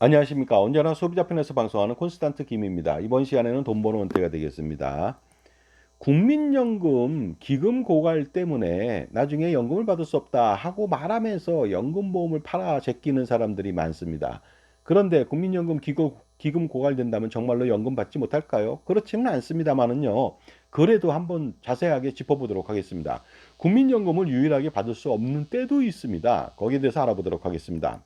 안녕하십니까. 언제나 소비자 편에서 방송하는 콘스탄트 김입니다. 이번 시간에는 돈 버는 원태가 되겠습니다. 국민연금 기금 고갈 때문에 나중에 연금을 받을 수 없다 하고 말하면서 연금보험을 팔아 제끼는 사람들이 많습니다. 그런데 국민연금 기금 고갈된다면 정말로 연금 받지 못할까요? 그렇지는 않습니다만은요. 그래도 한번 자세하게 짚어보도록 하겠습니다. 국민연금을 유일하게 받을 수 없는 때도 있습니다. 거기에 대해서 알아보도록 하겠습니다.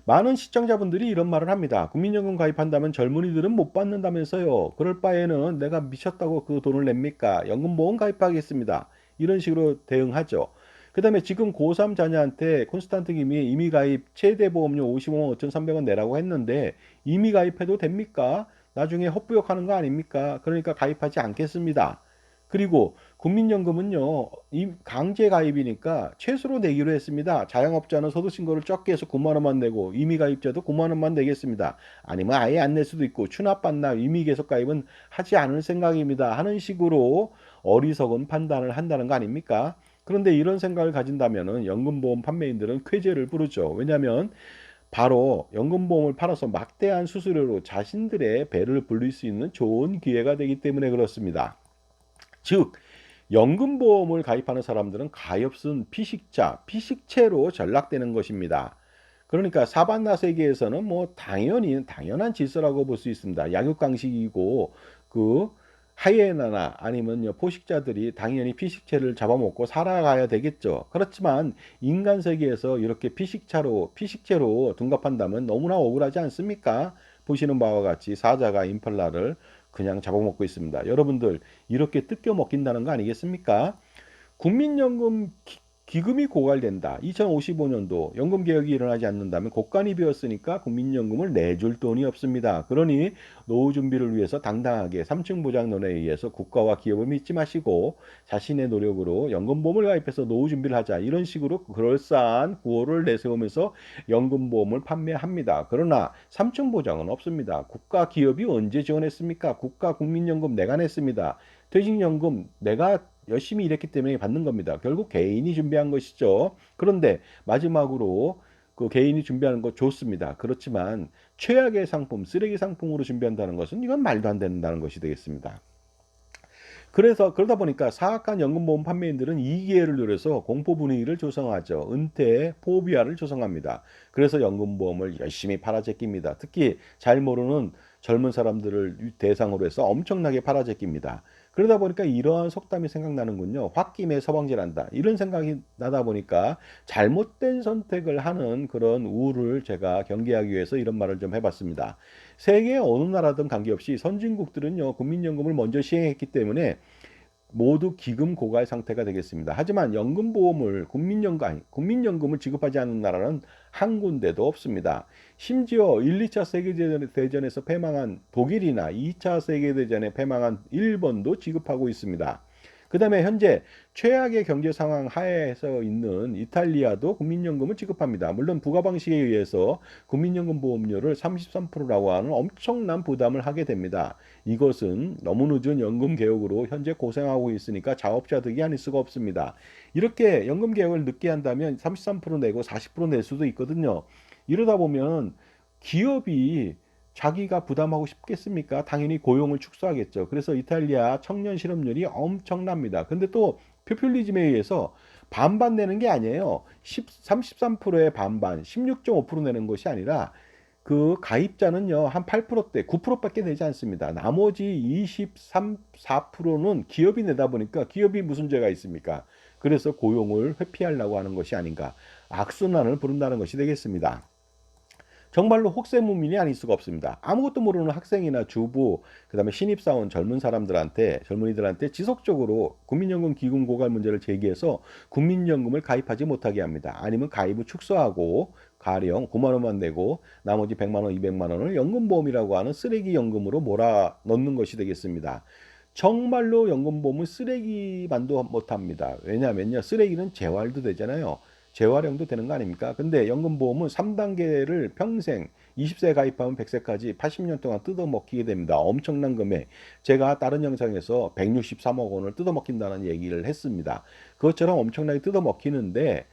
많은 시청자분들이 이런 말을 합니다. 국민연금 가입한다면 젊은이들은 못 받는다면서요. 그럴 바에는 내가 미쳤다고 그 돈을 냅니까? 연금보험 가입하겠습니다. 이런 식으로 대응하죠. 그 다음에 지금 고3 자녀한테 콘스탄트 김이 임의 가입 최대 보험료 55만 5,300원 내라고 했는데 임의 가입해도 됩니까? 나중에 헛부역하는 거 아닙니까? 그러니까 가입하지 않겠습니다. 그리고 국민연금은요, 강제 가입이니까 최소로 내기로 했습니다. 자영업자는 소득신고를 적게 해서 9만 원만 내고 임의가입자도 9만 원만 내겠습니다. 아니면 아예 안 낼 수도 있고 추납받나 임의 계속 가입은 하지 않을 생각입니다. 하는 식으로 어리석은 판단을 한다는 거 아닙니까? 그런데 이런 생각을 가진다면은 연금보험 판매인들은 쾌재를 부르죠. 왜냐하면 바로 연금보험을 팔아서 막대한 수수료로 자신들의 배를 불릴 수 있는 좋은 기회가 되기 때문에 그렇습니다. 즉, 연금보험을 가입하는 사람들은 가엾은 피식자, 피식체로 전락되는 것입니다. 그러니까 사반나 세계에서는 뭐 당연한 질서라고 볼 수 있습니다. 약육강식이고 그 하이에나나 아니면 포식자들이 당연히 피식체를 잡아먹고 살아가야 되겠죠. 그렇지만 인간 세계에서 이렇게 피식체로 둔갑한다면 너무나 억울하지 않습니까? 보시는 바와 같이 사자가 임팔라를 그냥 잡아먹고 있습니다. 여러분들 이렇게 뜯겨 먹긴다는 거 아니겠습니까? 국민연금 기금이 고갈된다. 2055년도 연금 개혁이 일어나지 않는다면 곡간이 비었으니까 국민연금을 내줄 돈이 없습니다. 그러니 노후 준비를 위해서 당당하게 3층 보장론에 의해서 국가와 기업을 믿지 마시고 자신의 노력으로 연금보험을 가입해서 노후 준비를 하자. 이런 식으로 그럴싸한 구호를 내세우면서 연금보험을 판매합니다. 그러나 3층 보장은 없습니다. 국가 기업이 언제 지원했습니까? 국가 국민연금 내가 냈습니다. 퇴직연금 내가 열심히 일했기 때문에 받는 겁니다. 결국 개인이 준비한 것이죠. 그런데 마지막으로 그 개인이 준비하는 거 좋습니다. 그렇지만 최악의 상품, 쓰레기 상품으로 준비한다는 것은 이건 말도 안 된다는 것이 되겠습니다. 그래서 그러다 보니까 사악한 연금보험 판매인들은 이 기회를 노려서 공포 분위기를 조성하죠. 은퇴 포비아를 조성합니다. 그래서 연금보험을 열심히 팔아제낍니다. 특히 잘 모르는 젊은 사람들을 대상으로 해서 엄청나게 팔아제낍니다. 그러다 보니까 이러한 속담이 생각나는군요. 홧김에 서방질한다. 이런 생각이 나다 보니까 잘못된 선택을 하는 그런 우를 제가 경계하기 위해서 이런 말을 좀 해봤습니다. 세계 어느 나라든 관계없이 선진국들은요, 국민연금을 먼저 시행했기 때문에 모두 기금 고갈 상태가 되겠습니다. 하지만 국민연금을 지급하지 않는 나라는 한 군데도 없습니다. 심지어 1, 2차 세계대전에서 패망한 독일이나 2차 세계대전에 패망한 일본도 지급하고 있습니다. 그 다음에 현재 최악의 경제 상황 하에서 있는 이탈리아도 국민연금을 지급합니다. 물론 부가 방식에 의해서 국민연금 보험료를 33%라고 하는 엄청난 부담을 하게 됩니다. 이것은 너무 늦은 연금 개혁으로 현재 고생하고 있으니까 자업자 득이 아닐 수가 없습니다. 이렇게 연금 개혁을 늦게 한다면 33% 내고 40%낼 수도 있거든요. 이러다 보면 기업이 자기가 부담하고 싶겠습니까? 당연히 고용을 축소하겠죠. 그래서 이탈리아 청년 실업률이 엄청납니다. 근데 또 포퓰리즘에 의해서 반반 내는 게 아니에요. 33%의 반반, 16.5% 내는 것이 아니라 그 가입자는요, 한 8%대, 9%밖에 내지 않습니다. 나머지 23, 4%는 기업이 내다 보니까 기업이 무슨 죄가 있습니까? 그래서 고용을 회피하려고 하는 것이 아닌가. 악순환을 부른다는 것이 되겠습니다. 정말로 혹세무민이 아닐 수가 없습니다. 아무것도 모르는 학생이나 주부, 그다음에 신입사원 젊은이들한테 지속적으로 국민연금 기금 고갈 문제를 제기해서 국민연금을 가입하지 못하게 합니다. 아니면 가입을 축소하고 가령 9만 원만 내고 나머지 100만 원, 200만 원을 연금보험이라고 하는 쓰레기 연금으로 몰아 넣는 것이 되겠습니다. 정말로 연금보험은 쓰레기만도 못합니다. 왜냐하면요, 쓰레기는 재활도 되잖아요. 재활용도 되는 거 아닙니까? 근데 연금보험은 3단계를 평생 20세 가입하면 100세까지 80년 동안 뜯어먹히게 됩니다. 엄청난 금액. 제가 다른 영상에서 163억 원을 뜯어먹힌다는 얘기를 했습니다. 그것처럼 엄청나게 뜯어먹히는데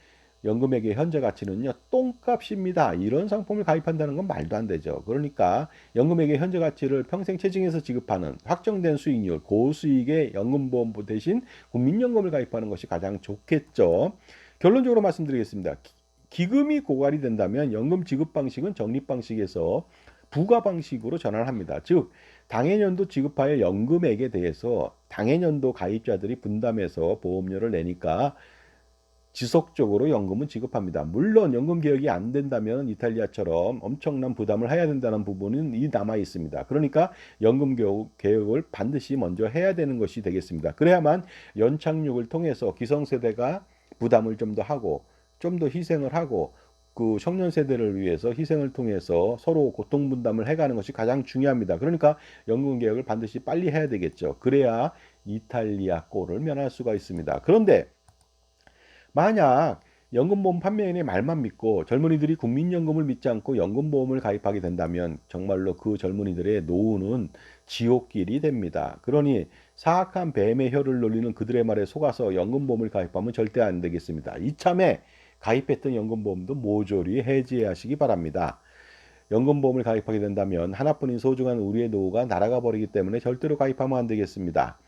연금액의 현재 가치는요 똥값입니다. 이런 상품을 가입한다는 건 말도 안 되죠. 그러니까 연금액의 현재 가치를 평생 체증해서 지급하는 확정된 수익률 고수익의 연금보험부 대신 국민연금을 가입하는 것이 가장 좋겠죠. 결론적으로 말씀드리겠습니다. 기금이 고갈이 된다면 연금 지급 방식은 적립 방식에서 부가 방식으로 전환을 합니다. 즉 당해년도 지급할 연금액에 대해서 당해년도 가입자들이 분담해서 보험료를 내니까 지속적으로 연금은 지급합니다. 물론 연금 개혁이 안 된다면 이탈리아처럼 엄청난 부담을 해야 된다는 부분은 남아 있습니다. 그러니까 연금 개혁을 반드시 먼저 해야 되는 것이 되겠습니다. 그래야만 연착륙을 통해서 기성세대가 부담을 좀 더 하고 좀 더 희생을 하고 그 청년 세대를 위해서 희생을 통해서 서로 고통 분담을 해가는 것이 가장 중요합니다. 그러니까 연금 개혁을 반드시 빨리 해야 되겠죠. 그래야 이탈리아 꼴을 면할 수가 있습니다. 그런데 만약 연금보험 판매인의 말만 믿고 젊은이들이 국민연금을 믿지 않고 연금보험을 가입하게 된다면 정말로 그 젊은이들의 노후는 지옥길이 됩니다. 그러니 사악한 뱀의 혀를 놀리는 그들의 말에 속아서 연금보험을 가입하면 절대 안 되겠습니다. 이참에 가입했던 연금보험도 모조리 해지하시기 바랍니다. 연금보험을 가입하게 된다면 하나뿐인 소중한 우리의 노후가 날아가 버리기 때문에 절대로 가입하면 안 되겠습니다.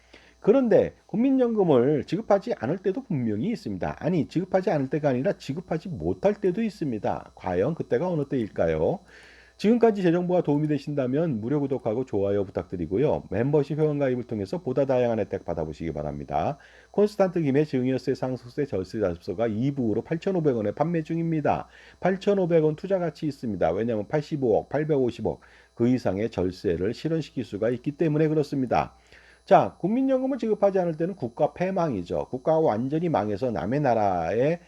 그런데 국민연금을 지급하지 않을 때도 분명히 있습니다. 아니, 지급하지 않을 때가 아니라 지급하지 못할 때도 있습니다. 과연 그때가 어느 때일까요? 지금까지 제 정보가 도움이 되신다면 무료 구독하고 좋아요 부탁드리고요. 멤버십 회원가입을 통해서 보다 다양한 혜택 받아보시기 바랍니다. 콘스탄트 김의 증여세, 상속세, 절세 자습서가 2부로 8,500원에 판매 중입니다. 8,500원 투자 가치 있습니다. 왜냐하면 85억, 850억 그 이상의 절세를 실현시킬 수가 있기 때문에 그렇습니다. 자, 국민연금을 지급하지 않을 때는 국가 패망이죠. 국가가 완전히 망해서 남의 나라에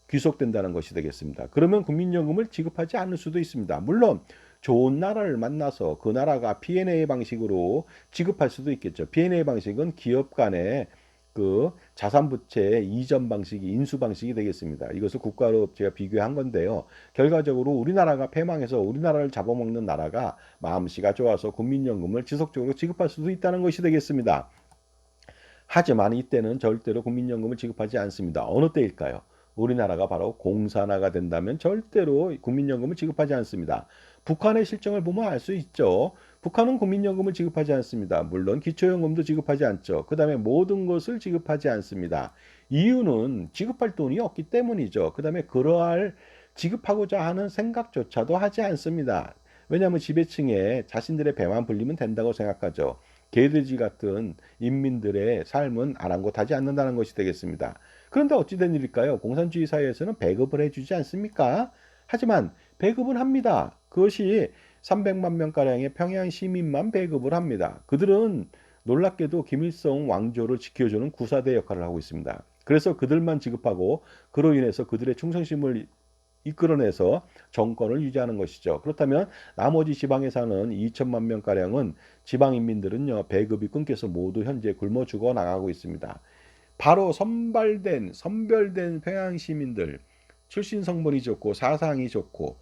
귀속된다는 것이 되겠습니다. 그러면 국민연금을 지급하지 않을 수도 있습니다. 물론 좋은 나라를 만나서 그 나라가 P&A 방식으로 지급할 수도 있겠죠. P&A 방식은 기업 간의 그 자산부채 이전 방식이 인수 방식이 되겠습니다. 이것을 국가로 제가 비교한 건데요. 결과적으로 우리나라가 패망해서 우리나라를 잡아먹는 나라가 마음씨가 좋아서 국민연금을 지속적으로 지급할 수도 있다는 것이 되겠습니다. 하지만 이때는 절대로 국민연금을 지급하지 않습니다. 어느 때일까요? 우리나라가 바로 공산화가 된다면 절대로 국민연금을 지급하지 않습니다. 북한의 실정을 보면 알 수 있죠. 북한은 국민연금을 지급하지 않습니다. 물론 기초연금도 지급하지 않죠. 그 다음에 모든 것을 지급하지 않습니다. 이유는 지급할 돈이 없기 때문이죠. 그 다음에 그러할 지급하고자 하는 생각조차도 하지 않습니다. 왜냐하면 지배층에 자신들의 배만 불리면 된다고 생각하죠. 개돼지 같은 인민들의 삶은 아랑곳하지 않는다는 것이 되겠습니다. 그런데 어찌된 일일까요? 공산주의 사회에서는 배급을 해주지 않습니까? 하지만 배급은 합니다. 그것이 300만 명가량의 평양 시민만 배급을 합니다. 그들은 놀랍게도 김일성 왕조를 지켜주는 구사대 역할을 하고 있습니다. 그래서 그들만 지급하고 그로 인해서 그들의 충성심을 이끌어내서 정권을 유지하는 것이죠. 그렇다면 나머지 지방에 사는 2천만 명가량은 지방인민들은요, 배급이 끊겨서 모두 현재 굶어 죽어 나가고 있습니다. 바로 선별된 평양 시민들, 출신 성분이 좋고 사상이 좋고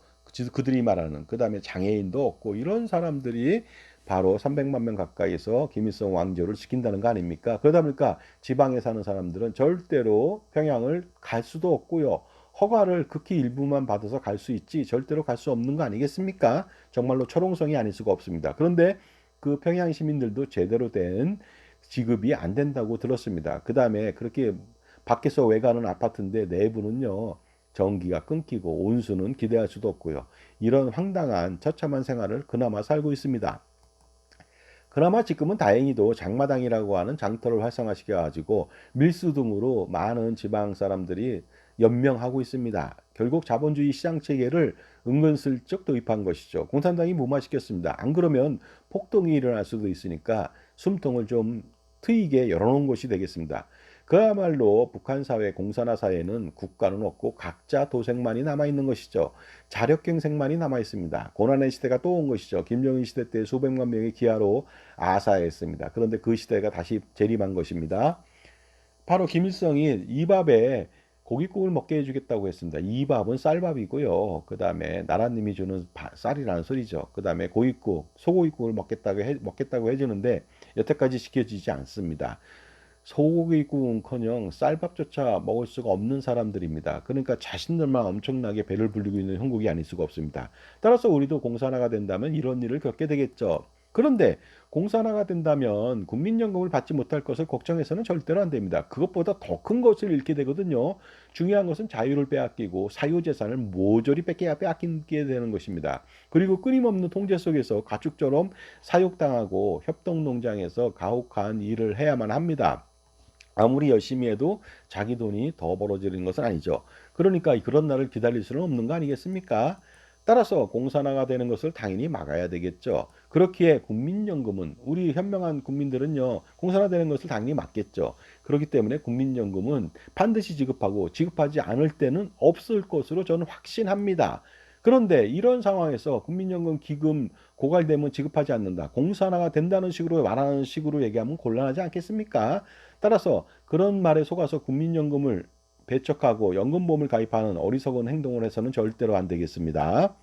그들이 말하는 그 다음에 장애인도 없고 이런 사람들이 바로 300만 명 가까이서 김일성 왕조를 지킨다는 거 아닙니까? 그러다 보니까 지방에 사는 사람들은 절대로 평양을 갈 수도 없고요. 허가를 극히 일부만 받아서 갈 수 있지 절대로 갈 수 없는 거 아니겠습니까? 정말로 철옹성이 아닐 수가 없습니다. 그런데 그 평양 시민들도 제대로 된 지급이 안 된다고 들었습니다. 그 다음에 그렇게 밖에서 외가는 아파트인데 내부는요, 전기가 끊기고 온수는 기대할 수도 없고요. 이런 황당한 처참한 생활을 그나마 살고 있습니다. 그나마 지금은 다행히도 장마당이라고 하는 장터를 활성화시켜 가지고 밀수 등으로 많은 지방 사람들이 연명하고 있습니다. 결국 자본주의 시장 체계를 은근슬쩍 도입한 것이죠. 공산당이 무마시켰습니다. 안 그러면 폭동이 일어날 수도 있으니까 숨통을 좀 트이게 열어놓은 것이 되겠습니다. 그야말로 북한 사회, 공산화 사회는 국가는 없고 각자 도생만이 남아있는 것이죠. 자력갱생만이 남아있습니다. 고난의 시대가 또 온 것이죠. 김정일 시대 때 수백만 명이 기아로 아사했습니다. 그런데 그 시대가 다시 재림한 것입니다. 바로 김일성이 이 밥에 고깃국을 먹게 해주겠다고 했습니다. 이 밥은 쌀밥이고요. 그 다음에 나라님이 주는 쌀이라는 소리죠. 그 다음에 고깃국, 소고깃국을 먹겠다고 해주는데 여태까지 지켜지지 않습니다. 소고기 구움커녕 쌀밥조차 먹을 수가 없는 사람들입니다. 그러니까 자신들만 엄청나게 배를 불리고 있는 형국이 아닐 수가 없습니다. 따라서 우리도 공산화가 된다면 이런 일을 겪게 되겠죠. 그런데 공산화가 된다면 국민연금을 받지 못할 것을 걱정해서는 절대로 안 됩니다. 그것보다 더 큰 것을 잃게 되거든요. 중요한 것은 자유를 빼앗기고 사유재산을 모조리 빼앗기게 되는 것입니다. 그리고 끊임없는 통제 속에서 가축처럼 사육당하고 협동농장에서 가혹한 일을 해야만 합니다. 아무리 열심히 해도 자기 돈이 더 벌어지는 것은 아니죠. 그러니까 그런 날을 기다릴 수는 없는 거 아니겠습니까? 따라서 공산화가 되는 것을 당연히 막아야 되겠죠. 그렇기에 국민연금은 우리 현명한 국민들은요, 공산화되는 것을 당연히 막겠죠. 그렇기 때문에 국민연금은 반드시 지급하고 지급하지 않을 때는 없을 것으로 저는 확신합니다. 그런데 이런 상황에서 국민연금 기금 고갈되면 지급하지 않는다. 공산화가 된다는 식으로 말하는 식으로 얘기하면 곤란하지 않겠습니까? 따라서 그런 말에 속아서 국민연금을 배척하고 연금보험을 가입하는 어리석은 행동을 해서는 절대로 안 되겠습니다.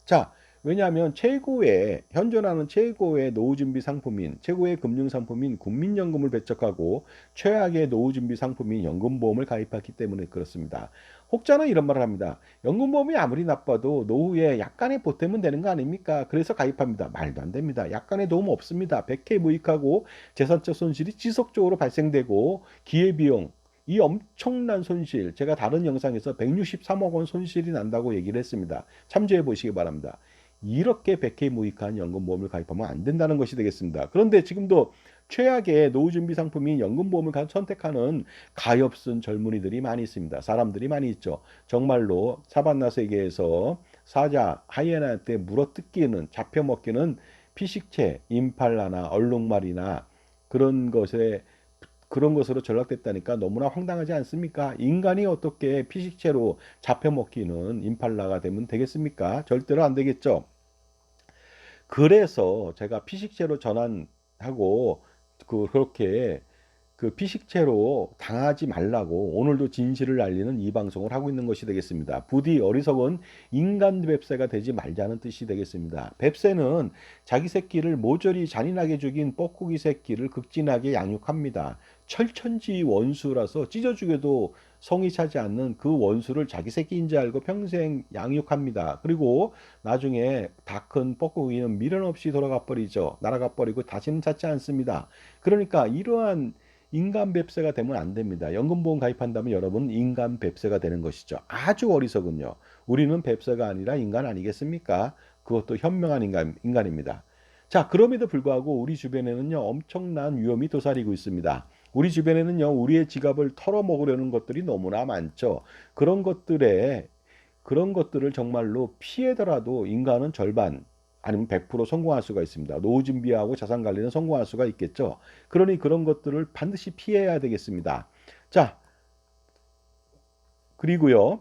자, 왜냐하면 최고의 현존하는 최고의 노후준비 상품인 최고의 금융상품인 국민연금을 배척하고 최악의 노후준비 상품인 연금보험을 가입했기 때문에 그렇습니다. 혹자는 이런 말을 합니다. 연금보험이 아무리 나빠도 노후에 약간의 보탬은 되는 거 아닙니까? 그래서 가입합니다. 말도 안 됩니다. 약간의 도움 없습니다. 백해무익하고 재산적 손실이 지속적으로 발생되고 기회비용 이 엄청난 손실, 제가 다른 영상에서 163억 원 손실이 난다고 얘기를 했습니다. 참조해 보시기 바랍니다. 이렇게 백해무익한 연금보험을 가입하면 안 된다는 것이 되겠습니다. 그런데 지금도 최악의 노후준비 상품인 연금보험을 선택하는 가엾은 젊은이들이 많이 있습니다. 사람들이 많이 있죠. 정말로 사반나 세계에서 사자, 하이에나한테 물어뜯기는, 잡혀먹기는 피식체, 임팔라나 얼룩말이나 그런 것에 그런 것으로 전락됐다니까 너무나 황당하지 않습니까? 인간이 어떻게 피식체로 잡혀먹히는 임팔라가 되면 되겠습니까? 절대로 안 되겠죠. 그래서 제가 피식체로 전환하고 그렇게 그 피식체로 당하지 말라고 오늘도 진실을 알리는 이 방송을 하고 있는 것이 되겠습니다. 부디 어리석은 인간 뱁새가 되지 말자는 뜻이 되겠습니다. 뱁새는 자기 새끼를 모조리 잔인하게 죽인 뻐꾸기 새끼를 극진하게 양육합니다. 철천지 원수라서 찢어 죽여도 성이 차지 않는 그 원수를 자기 새끼인 줄 알고 평생 양육합니다. 그리고 나중에 다 큰 뻐꾸기는 미련 없이 돌아가 버리죠. 날아가 버리고 다시는 찾지 않습니다. 그러니까 이러한 인간 뱁새가 되면 안 됩니다. 연금보험 가입한다면 여러분 인간 뱁새가 되는 것이죠. 아주 어리석은요. 우리는 뱁새가 아니라 인간 아니겠습니까? 그것도 현명한 인간입니다. 자, 그럼에도 불구하고 우리 주변에는요, 엄청난 위험이 도사리고 있습니다. 우리 주변에는요, 우리의 지갑을 털어먹으려는 것들이 너무나 많죠. 그런 것들을 정말로 피해더라도 인간은 절반, 아니면 100% 성공할 수가 있습니다. 노후 준비하고 자산 관리는 성공할 수가 있겠죠. 그러니 그런 것들을 반드시 피해야 되겠습니다. 자, 그리고요.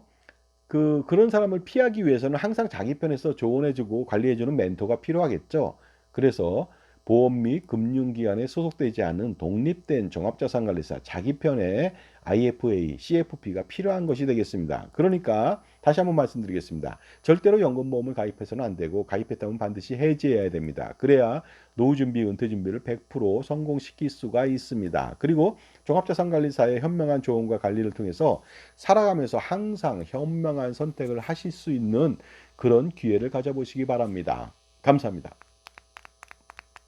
그런 사람을 피하기 위해서는 항상 자기 편에서 조언해주고 관리해주는 멘토가 필요하겠죠. 그래서 보험 및 금융기관에 소속되지 않은 독립된 종합자산관리사 자기 편에 IFA, CFP가 필요한 것이 되겠습니다. 그러니까 다시 한번 말씀드리겠습니다. 절대로 연금보험을 가입해서는 안 되고 가입했다면 반드시 해지해야 됩니다. 그래야 노후준비, 은퇴준비를 100% 성공시킬 수가 있습니다. 그리고 종합자산관리사의 현명한 조언과 관리를 통해서 살아가면서 항상 현명한 선택을 하실 수 있는 그런 기회를 가져보시기 바랍니다. 감사합니다.